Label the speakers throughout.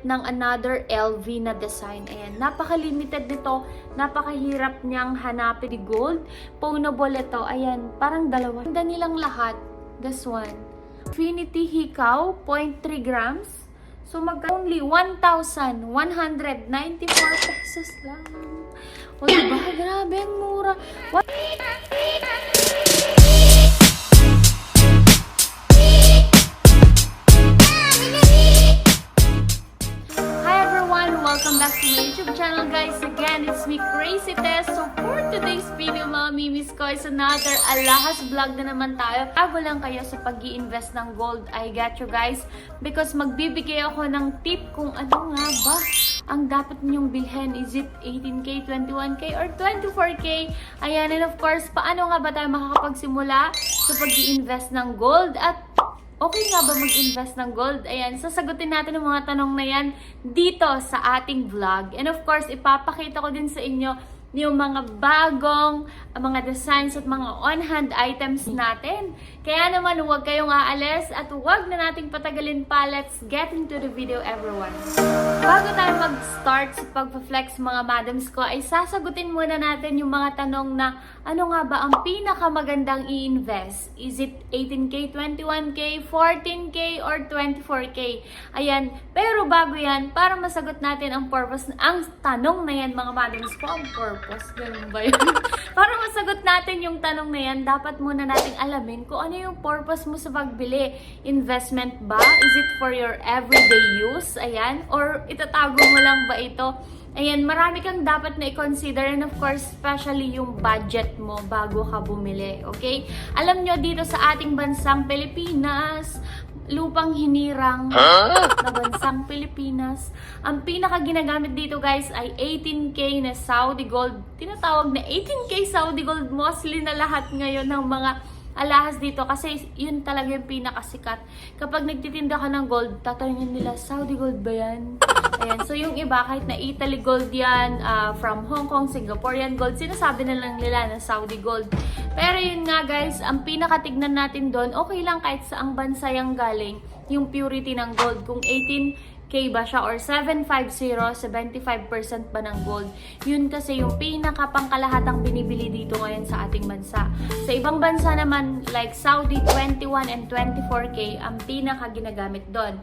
Speaker 1: ng another LV na design. Ayan, napaka-limited nito, napakahirap niyang hanapin di gold. Pawnable ito, ayan, parang dalawa. Ganda nilang lahat, this one. Infinity Hikaw, 0.3 grams. So, only 1,194 pesos lang. O, diba? Grabe, ang mura. Welcome back to my YouTube channel, guys. Again, it's me, Crazy Tess. So, for today's video, mga mimis ko, is another alahas vlog na naman tayo. Bago lang kayo sa pag-i-invest ng gold, I got you guys. Because magbibigay ako ng tip kung ano nga ba ang dapat ninyong bilhin. Is it 18K, 21K, or 24K? Ayan, and of course, paano nga ba tayo makakapagsimula sa pag-i-invest ng gold? At okay nga ba mag-invest ng gold? Ayan, sasagutin natin ang mga tanong na yan dito sa ating vlog. And of course, ipapakita ko din sa inyo yung mga bagong mga designs at mga on-hand items natin. Kaya naman, huwag kayong aalis at huwag na nating patagalin pa. Let's get into the video, everyone. Bago tayo mag-start sa pag-flex mga madams ko, ay sasagutin muna natin yung mga tanong na ano nga ba ang pinakamagandang i-invest? Is it 18K, 21K, 14K, or 24K? Ayan, pero bago yan, para masagot natin ang purpose, ang tanong na yan mga madams ko, ang purpose, ganun ba yun? Para masagot natin yung tanong na yan, dapat muna nating alamin kung ano yung purpose mo sa pagbili. Investment ba? Is it for your everyday use? Ayan, or itatago mo lang ba ito? Ayan, marami kang dapat na i-consider, and of course, especially yung budget mo bago ka bumili, okay? Alam nyo, dito sa ating bansang Pilipinas, lupang hinirang na bansang Pilipinas, ang pinaka ginagamit dito guys ay 18K na Saudi gold. Tinatawag na 18K Saudi gold, mostly na lahat ngayon ng mga alahas dito kasi yun talaga yung pinakasikat. Kapag nagtitinda ka ng gold, tatanungin nila, Saudi gold ba yan? Ayan, so yung iba, kahit na Italy gold yan, from Hong Kong, Singaporean gold, sinasabi na lang nila na Saudi gold. Pero yun nga guys, ang pinakatignan natin doon, okay lang kahit saang bansa yung galing, yung purity ng gold. Kung 18K ba siya or 750, 75% ba ng gold. Yun kasi yung pinakapangkalahatang binibili dito ngayon sa ating bansa. Sa ibang bansa naman, like Saudi, 21 and 24K ang pinaka ginagamit doon.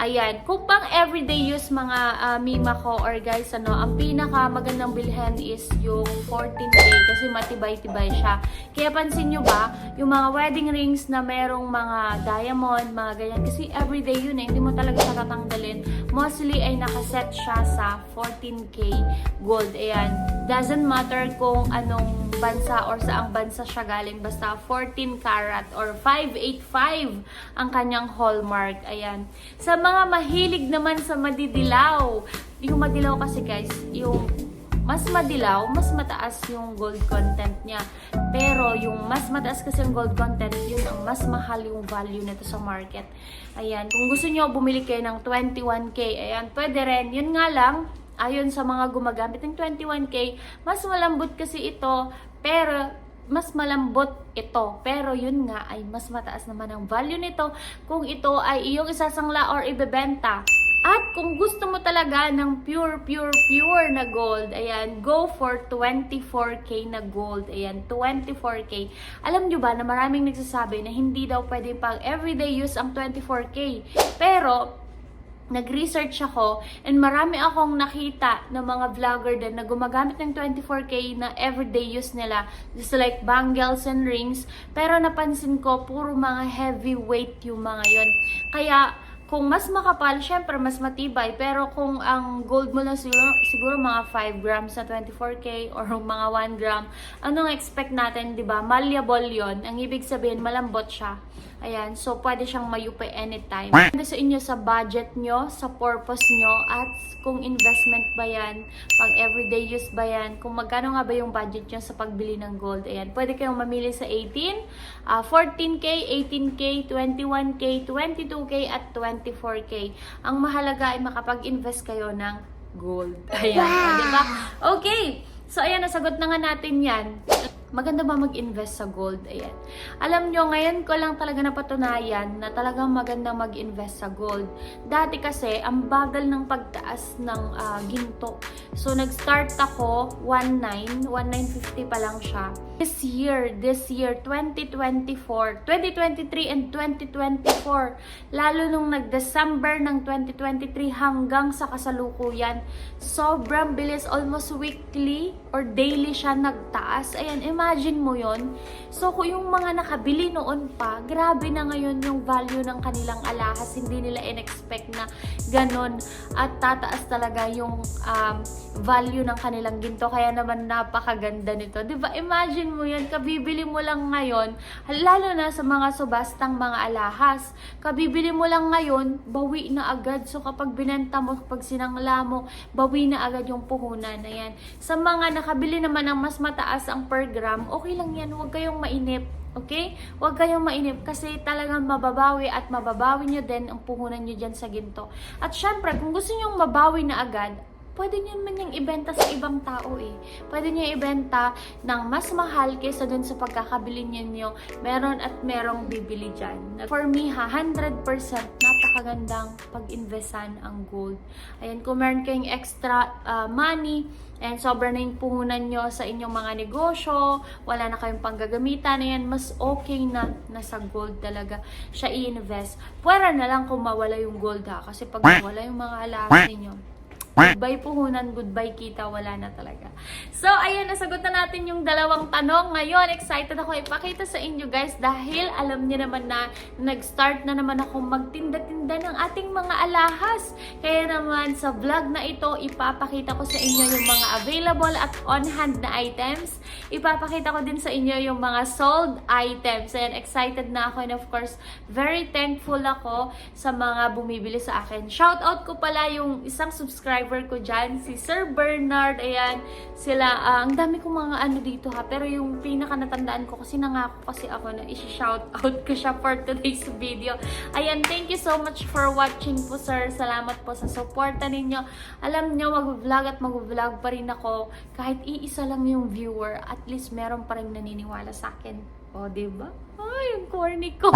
Speaker 1: Ayan, kung pang everyday use mga mima ko or guys, ang pinaka magandang bilhin is yung 14K kasi matibay-tibay siya. Kaya pansin nyo ba, yung mga wedding rings na merong mga diamond, mga ganyan, kasi everyday yun hindi mo talaga siya tatanggalin. Mostly ay nakaset siya sa 14K gold. Ayan, doesn't matter kung anong bansa or saang bansa siya galing, basta 14 karat or 585 ang kanyang hallmark. Ayan, sa mga mahilig naman sa madidilaw, yung madilaw kasi guys, yung mas madilaw, mas mataas yung gold content niya. Pero yung mas mataas kasi yung gold content, yun ang mas mahal yung value nito sa market. Ayan, kung gusto nyo bumili kayo ng 21K, ayan, pwede rin. Yun nga lang, ayon sa mga gumagamit ng 21K, mas malambot kasi ito, pero mas malambot ito. Pero yun nga ay mas mataas naman ang value nito kung ito ay iyong isasangla or ibebenta. At kung gusto mo talaga ng pure na gold, ayan, go for 24K na gold. Ayan, 24K. Alam nyo ba na maraming nagsasabi na hindi daw pwede pang everyday use ang 24K. Pero nag-research ako and marami akong nakita ng mga vlogger din na gumagamit ng 24K na everyday use nila, just like bangles and rings, pero napansin ko puro mga heavyweight yung mga yon. Kaya kung mas makapal, syempre mas matibay, pero kung ang gold mo lang siguro mga 5 grams na 24K or mga 1 gram, anong expect natin, di ba? Malleable yon. Ang ibig sabihin, malambot siya. Ayan, so pwede siyang mayupay anytime. Depende sa inyo, sa budget nyo, sa purpose nyo, at kung investment ba yan, pang everyday use ba yan, kung magkano nga ba yung budget nyo sa pagbili ng gold. Ayan, pwede kayong mamili sa 18, 14K, 18K, 21K, 22K, at 24K. Ang mahalaga ay makapag-invest kayo ng gold. Ayan, diba? Okay, so ayan, nasagot na nga natin yan. maganda ba mag-invest sa gold? Ayan. Alam nyo, ngayon ko lang talaga napatunayan na talagang maganda mag-invest sa gold. Dati kasi, ang bagal ng pagtaas ng ginto. So, nag-start ako 1950 pa lang siya. This year, 2023 and 2024, lalo nung nag-December ng 2023 hanggang sa kasalukuyan, sobrang bilis, almost weekly or daily siya nagtaas. Ayan, imagine mo yon. So, kung yung mga nakabili noon pa, grabe na ngayon yung value ng kanilang alahas. Hindi nila in-expect na ganon at tataas talaga yung value ng kanilang ginto. Kaya naman napakaganda nito. Diba? Imagine mo yan, kabibili mo lang ngayon, lalo na sa mga subastang mga alahas. Kabibili mo lang ngayon, bawi na agad. So, kapag binenta mo, kapag sinangla mo, bawi na agad yung puhunan. Ayan. Sa mga nakabili naman ng mas mataas ang per gram, okay lang yan. Huwag kayong mainip. Okay? Huwag kayong mainip kasi talagang mababawi at mababawi nyo din ang puhunan nyo dyan sa ginto. At syempre, kung gusto nyo mabawi na agad, pwede nyo naman yung ibenta sa ibang tao eh. Pwede nyo ibenta ng mas mahal kaysa dun sa pagkakabili nyo. Meron at merong bibili dyan. For me, 100% napakagandang pag-investan ang gold. Ayan, kung meron kayong extra money, and sobra na yung puhunan nyo sa inyong mga negosyo, wala na kayong panggagamitan, ayan, mas okay na nasa gold talaga siya i-invest. Pwera na lang kung mawala yung gold ha, kasi pag mawala yung mga alahas ninyo, goodbye puhunan, goodbye kita, wala na talaga. So, ayun, nasagot na natin yung dalawang tanong. Ngayon, excited ako ipakita sa inyo guys dahil alam niyo naman na nag-start na naman ako magtinda-tinda ng ating mga alahas. Kaya naman sa vlog na ito, ipapakita ko sa inyo yung mga available at on-hand na items. Ipapakita ko din sa inyo yung mga sold items. Ayan, excited na ako and of course, very thankful ako sa mga bumibili sa akin. Shoutout ko pala yung isang subscriber ko dyan, si Sir Bernard. Ayan, sila, ang dami kong mga ano dito ha, pero yung pinaka natandaan ko kasi nangako kasi ako na i-shoutout ko siya for today's video. Ayan, thank you so much for watching po sir. Salamat po sa suporta ninyo. Alam nyo, mag-vlog at mag-vlog pa rin ako. Kahit iisa lang yung viewer, at least meron pa rin naniniwala sa akin. O, diba? Ay, yung corny ko.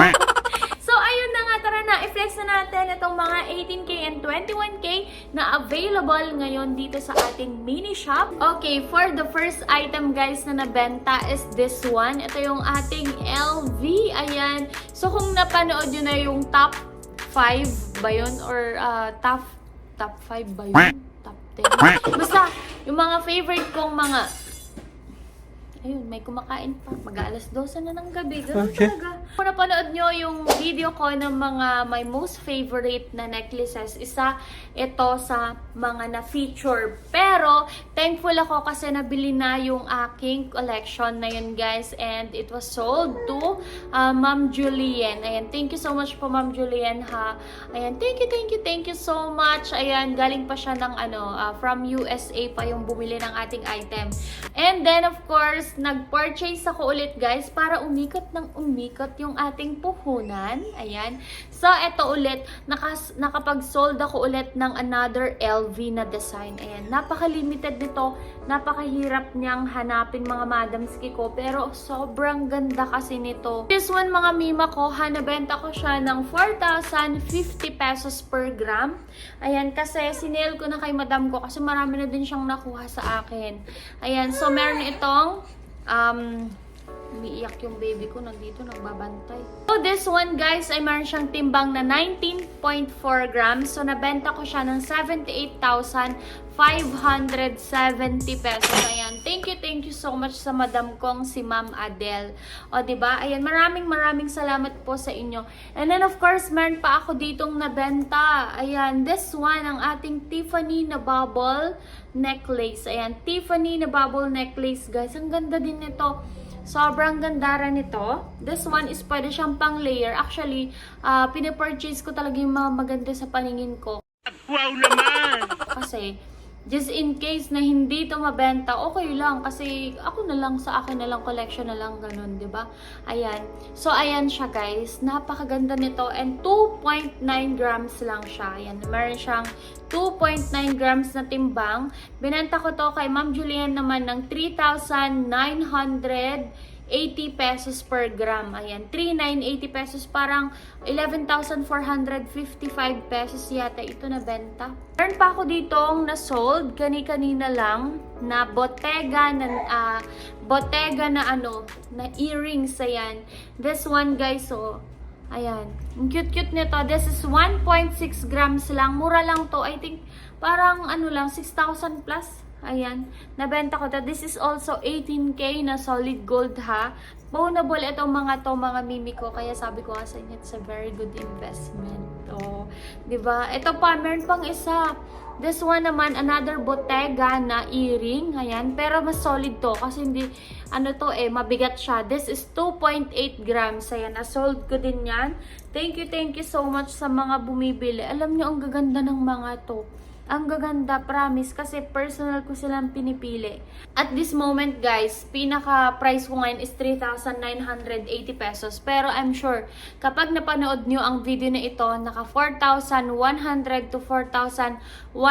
Speaker 1: So, ayun na nga, tara na, i-flex na natin itong mga 18K and 21K na available ngayon dito sa ating mini shop. Okay, for the first item guys na nabenta is this one. Ito yung ating LV. Ayan. So, kung napanood nyo na yung top 5 ba yun? Or top 5 ba yun? Top 10? Basta, yung mga favorite kong mga... Ayun, may kumakain pa. Mag-aalas 12 na ng gabi. Ganun talaga. Kung napanood nyo yung video ko ng mga my most favorite na necklaces, isa ito sa mga na-feature. Pero, thankful ako kasi nabili na yung aking collection na yun guys. And it was sold to Ma'am Julian. Ayan, thank you so much po Ma'am Julian ha. Ayan, thank you so much. Ayan, galing pa siya ng from USA pa yung bumili ng ating item. And then, of course, nag-purchase ako ulit guys para umikot ng umikot yung ating puhunan. Ayan. So, eto ulit, nakapag-sold ako ulit ng another LV na design. Ayan. Napaka-limited nito. Napakahirap niyang hanapin mga madamski ko. Pero, sobrang ganda kasi nito. This one mga mima ko, nabenta ko siya ng 4,050 pesos per gram. Ayan. Kasi, sinale ko na kay madam ko kasi marami na din siyang nakuha sa akin. Ayan. So, meron itong umiiyak yung baby ko, nandito, nagbabantay. So, this one, guys, ay meron siyang timbang na 19.4 grams. So, nabenta ko siya ng 78,570 pesos. Ayan. Thank you so much sa madam kong si Ma'am Adele. O, diba? Ayan, maraming salamat po sa inyo. And then, of course, meron pa ako ditong nabenta. Ayan, this one, ang ating Tiffany na bubble necklace. Ayan, Tiffany na bubble necklace, guys. Ang ganda din nito. Sobrang ganda rin nito. This one is pwede siyang pang layer. Actually, pinipurchase ko talaga yung mga maganda sa paningin ko.
Speaker 2: Wow naman!
Speaker 1: Kasi, Just in case na hindi to mabenta, okay lang. Kasi ako na lang, sa akin na lang, collection na lang, ganun, di ba? Ayan. So, ayan siya, guys. Napakaganda nito. And 2.9 grams lang siya. Ayan. Meron siyang 2.9 grams na timbang. Binenta ko to kay Ma'am Julian naman ng 3,980 pesos per gram. Ayan, 3,980 pesos. Parang 11,455 pesos yata ito na benta. Meron pa ako ditong na-sold, kani-kanina lang, na Bottega na ano, na earrings. Ayan. This one, guys, oh. Ayan. Ang cute-cute nito. This is 1.6 grams lang. Mura lang to. I think, parang ano lang, 6,000 plus. Ayan, nabenta ko to. This is also 18K na solid gold, ha. Bonable itong mga mimi ko. Kaya sabi ko sa inyo, it's a very good investment. Oh, 'di ba? Ito pa, meron pang isa. This one naman, another Bottega na earring. Ayan, pero mas solid to kasi hindi ano to mabigat siya. This is 2.8 grams. Ayan, na-sold ko din 'yan. Thank you so much sa mga bumibili. Alam niyo ang gaganda ng mga to. Ang gaganda, promise, kasi personal ko silang pinipili. At this moment, guys, pinaka-price ko ngayon is 3,980 pesos. Pero I'm sure, kapag napanood nyo ang video na ito, naka 4,100 to 4,150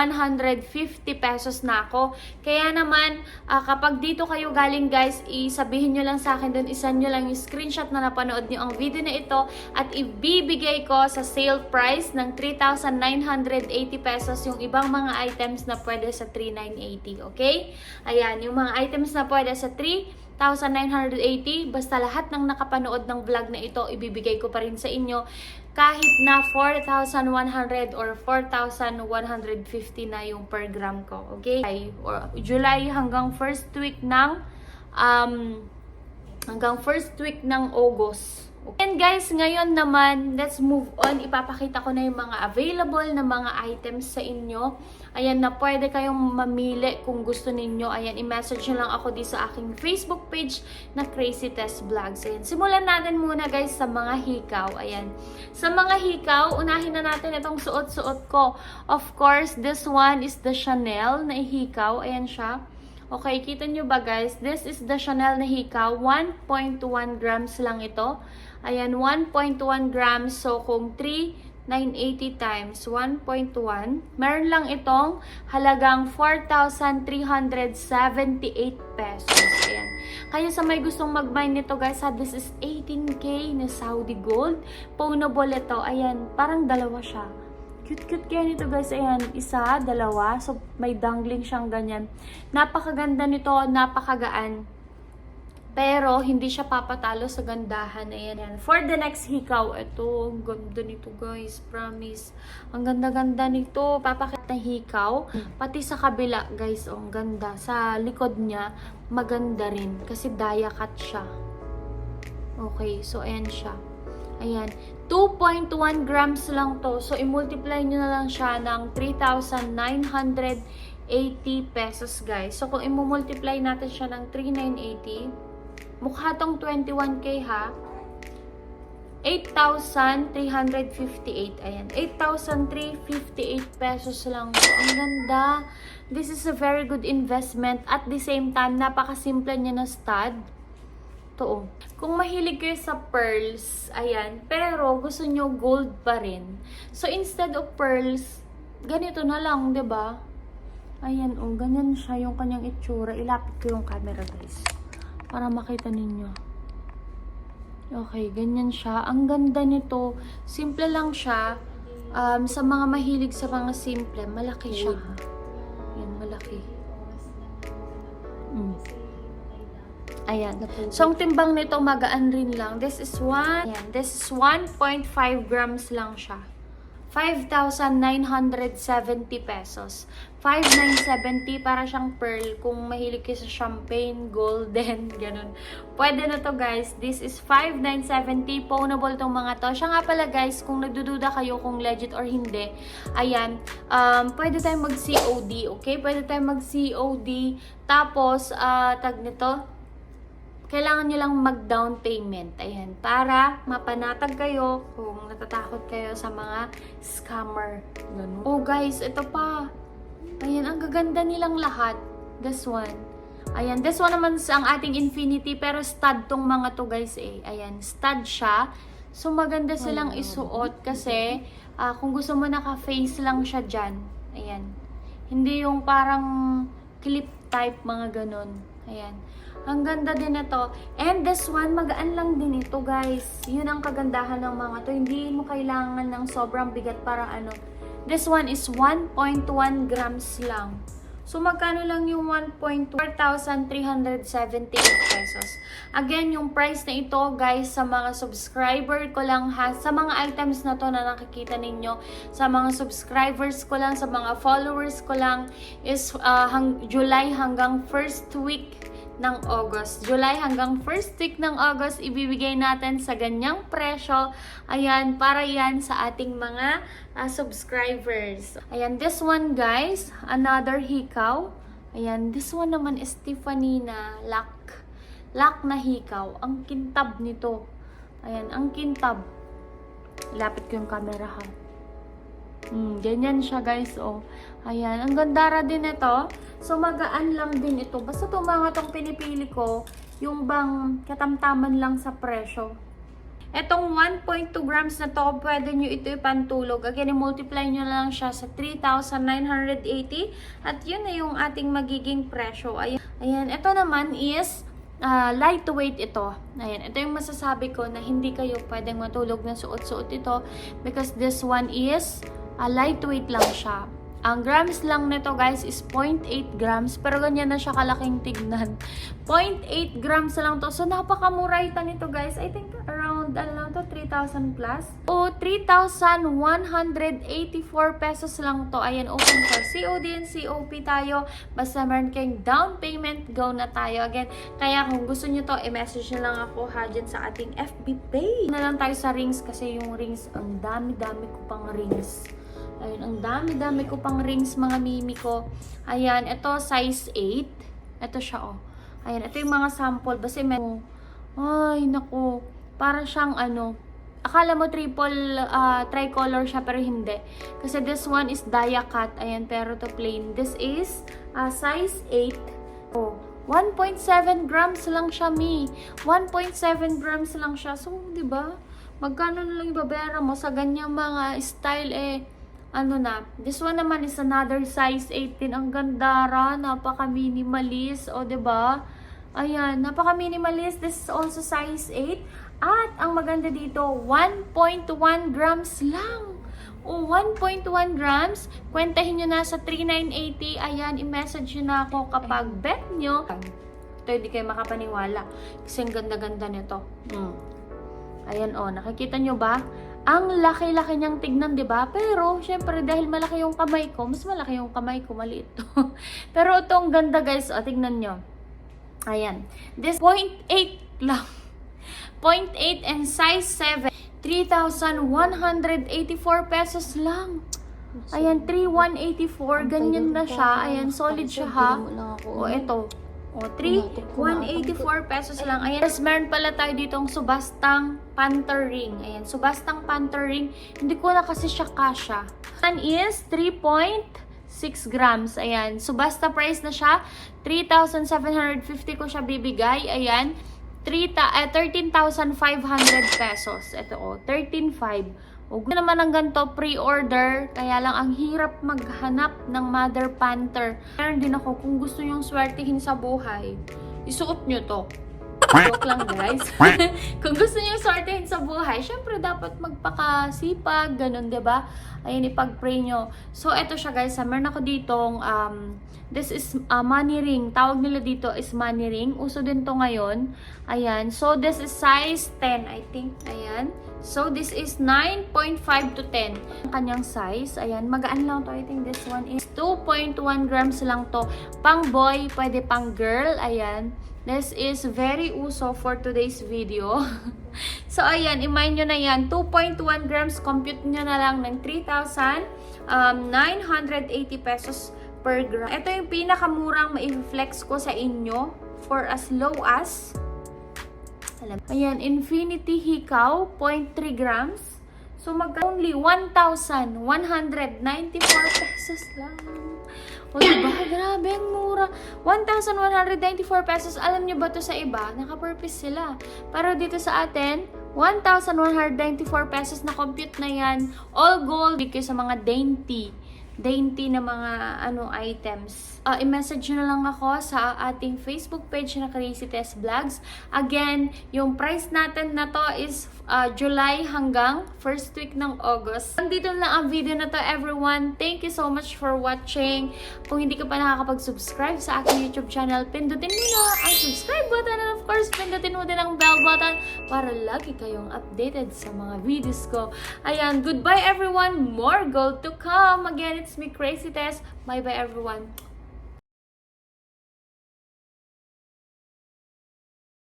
Speaker 1: pesos na ako. Kaya naman, kapag dito kayo galing, guys, isabihin nyo lang sa akin doon, isan nyo lang yung screenshot na napanood nyo ang video na ito at ibibigay ko sa sale price ng 3,980 pesos yung ibang mga items na pwede sa 3,980, okay? Ayan, yung mga items na pwede sa 3,980, basta lahat ng nakapanood ng vlog na ito, ibibigay ko pa rin sa inyo kahit na 4,100 or 4,150 na yung per gram ko, okay? Or July hanggang first week ng August. And guys, ngayon naman, let's move on. Ipapakita ko na yung mga available na mga items sa inyo. Ayan, na pwede kayong mamili kung gusto ninyo. Ayan, i-message nyo lang ako di sa aking Facebook page na Crazy Tess Vlogs. Ayan, simulan natin muna, guys, sa mga hikaw. Ayan, sa mga hikaw, unahin na natin itong suot-suot ko. Of course, this one is the Chanel na hikaw. Ayan siya. Okay, kita nyo ba, guys? This is the Chanel na hikaw. 1.1 grams lang ito. Ayan, 1.1 grams. So, kung 3,980 times 1.1, meron lang itong halagang 4,378 pesos. Ayan. Kaya sa may gustong mag-mine nito, guys, this is 18K na Saudi gold. Pawnable ito. Ayan, parang dalawa siya. Cute-cute kaya nito, guys. Ayan, isa, dalawa. So, may dangling siyang ganyan. Napakaganda nito, napakagaan. Pero, hindi siya papatalo sa gandahan. Ayan. For the next hikaw, ito, ang ganda nito, guys. Promise. Ang ganda-ganda nito. Papakita na hikaw. Pati sa kabila, guys, ang ganda. Sa likod niya, maganda rin. Kasi dia cut siya. Okay, so ayan siya. Ayan. 2.1 grams lang to. So, i-multiply nyo na lang siya ng 3,980 pesos, guys. So, kung i-multiply natin siya ng 3,980, mukha tong 21K, ha? 8,358. Ayan. 8,358 pesos lang. So, ang ganda. This is a very good investment. At the same time, napakasimple niya na stud. To. Kung mahilig kayo sa pearls, ayan, pero gusto nyo gold pa rin. So, instead of pearls, ganito na lang, 'di ba? Ayan, oh, ganyan siya yung kanyang itsura. Ilapit ko yung camera, guys, para makita ninyo. Okay, ganyan siya. Ang ganda nito. Simple lang siya. Sa mga mahilig sa mga simple, malaki siya. Ayan, malaki. Ayan. So, ang timbang nito, magaan rin lang. This is 1.5 grams lang siya. 5,970 pesos. 5,970 para siyang pearl. Kung mahilig kayo sa champagne, golden, ganun. Pwede na to, guys. This is 5,970. Pawnable tong mga to. Siya nga pala, guys, kung nagdududa kayo kung legit or hindi. Ayan. Pwede tayong mag-COD, okay? Pwede tayong mag-COD. Tapos, tag nito, kailangan nyo lang mag-down payment. Ayan. Para mapanatag kayo kung natatakot kayo sa mga scammer. Ganun. Oh, guys, ito pa. Ayan, ang gaganda nilang lahat. This one. Ayan, this one naman ang ating Infinity, pero stud tong mga to guys eh. Ayan, stud siya. So, maganda silang isuot kasi kung gusto mo naka-face lang siya dyan. Ayan. Hindi yung parang clip type, mga ganun. Ayan. Ang ganda din ito. And this one, magaan lang din ito guys. Yun ang kagandahan ng mga to. Hindi mo kailangan ng sobrang bigat para ano. This one is 1.1 grams lang. So, magkano lang yung 4,378 pesos. Again, yung price na ito, guys, sa mga subscriber ko lang ha, sa mga items na to na nakikita ninyo, sa mga subscribers ko lang, sa mga followers ko lang, is July hanggang first week ng August. July hanggang first week ng August, ibibigay natin sa ganyang presyo. Ayan, para yan sa ating mga subscribers. Ayan, this one guys, another hikaw. Ayan, this one naman is Tiffany na lock. Lock na hikaw. Ang kintab nito. Ayan, ang kintab. Lapit ko yung camera ha. Ganyan siya guys, oh. Ayan, ang gandara din ito. So, magaan lang din ito. Basta itong mga itong pinipili ko, yung bang katamtaman lang sa presyo. Etong 1.2 grams na to, pwede nyo ito ipantulog. Again, i-multiply nyo lang siya sa 3,980. At yun na yung ating magiging presyo. Ayan, ito naman is lightweight ito. Ayan, ito yung masasabi ko na hindi kayo pwedeng matulog na suot-suot ito because this one is lightweight lang siya. Ang grams lang nito guys is 0.8 grams. Pero ganyan na siya kalaking tignan. 0.8 grams lang to. So napakamura ito nito guys. I think around 3,000 plus. O 3,184 pesos lang to. Ayan, open for COD and COP tayo. Basta meron kayong down payment, go na tayo. Again, kaya kung gusto nyo to, i-message nyo lang ako ha dyan sa ating FB page. Na lang tayo sa rings kasi yung rings, ang dami-dami ko pang rings. Ayun, ang dami-dami ko pang rings, mga mimi ko. Ayan, ito size 8. Ito siya, oh. Ayan, ito yung mga sample. Basta may... Ay, naku. Para siyang ano... Akala mo tricolor siya, pero hindi. Kasi this one is dia cut. Ayan, pero to plain. This is size 8. Oh, 1.7 grams lang siya, mi. 1.7 grams lang siya. So, di ba? Magkano na lang ibabayaran mo sa ganyang mga style, eh. Ano na, this one naman is another size 18. Ang gandara, napaka-minimalist. O, diba? Ayan, napaka-minimalist. This is also size 8. At, ang maganda dito, 1.1 grams lang. O, 1.1 grams. Kwentahin nyo na sa 3,980. Ayan, i-message nyo na ako kapag bet nyo. Ito, hindi kayo makapaniwala. Kasi ang ganda-ganda nito. Ayan, o, nakikita nyo ba? Ang laki-laki niyang tignan, 'di ba? Pero syempre dahil malaki yung kamay ko, mas malaki yung kamay ko, maliit to. Pero itong ganda, guys, o tignan niyo. Ayan. This 0.8 lang. 0.8 and size 7. 3,184 pesos lang. Ayan, 3,184. Ganyan na siya. Ayan, solid siya ha. O, ito. O, 3,184 pesos lang. Ayan, meron pala tayo ditong subastang Panther ring. Ayan, subastang Panther ring. Hindi ko na kasi siya kasha. One is 3.6 grams. Ayan, subasta price na siya. 3,750 ko siya bibigay. Ayan, 13,500 pesos. Ito o, 13,500. Huwag naman ang ganito, pre-order. Kaya lang, ang hirap maghanap ng Mother Panther. Meron din ako, kung gusto nyong swertihin sa buhay, isuot nyo to. Joke lang, guys. Kung gusto nyong swertihin sa buhay, syempre dapat magpakasipag, ganun, diba? Ayun, ipag-pray nyo. So, eto siya, guys. Meron ako ditong, this is money ring. Tawag nila dito is money ring. Uso din to ngayon. Ayan. So, this is size 10, I think. Ayan. So, this is 9.5 to 10. Ang kanyang size. Ayan. Magaan lang to. I think this one is 2.1 grams lang to. Pang boy, pwede pang girl. Ayan. This is very uso for today's video. So, ayan. I-mind nyo na yan. 2.1 grams. Compute nyo na lang ng 3,980 pesos per gram. Ito yung pinakamurang ma-flex ko sa inyo for as low as... Ayan, Infinity Hikaw, 0.3 grams. So, only 1,194 pesos lang. O, diba? Grabe, ang mura. 1,194 pesos. Alam nyo ba to sa iba? Naka-purpose sila. Pero dito sa atin, 1,194 pesos na compute na yan. All gold. Dito sa mga dainty na mga items. I-message nyo na lang ako sa ating Facebook page na Crazy Tess Vlogs. Again, yung price natin na to is July hanggang first week ng August. Dito lang ang video na to, everyone. Thank you so much for watching. Kung hindi ka pa nakakapag-subscribe sa aking YouTube channel, pindutin mo na ang subscribe button and of course, pindutin mo din ang bell button para lagi kayong updated sa mga videos ko. Ayan, goodbye everyone. More gold to come. Again, it's me, Crazy Tess. Bye-bye everyone.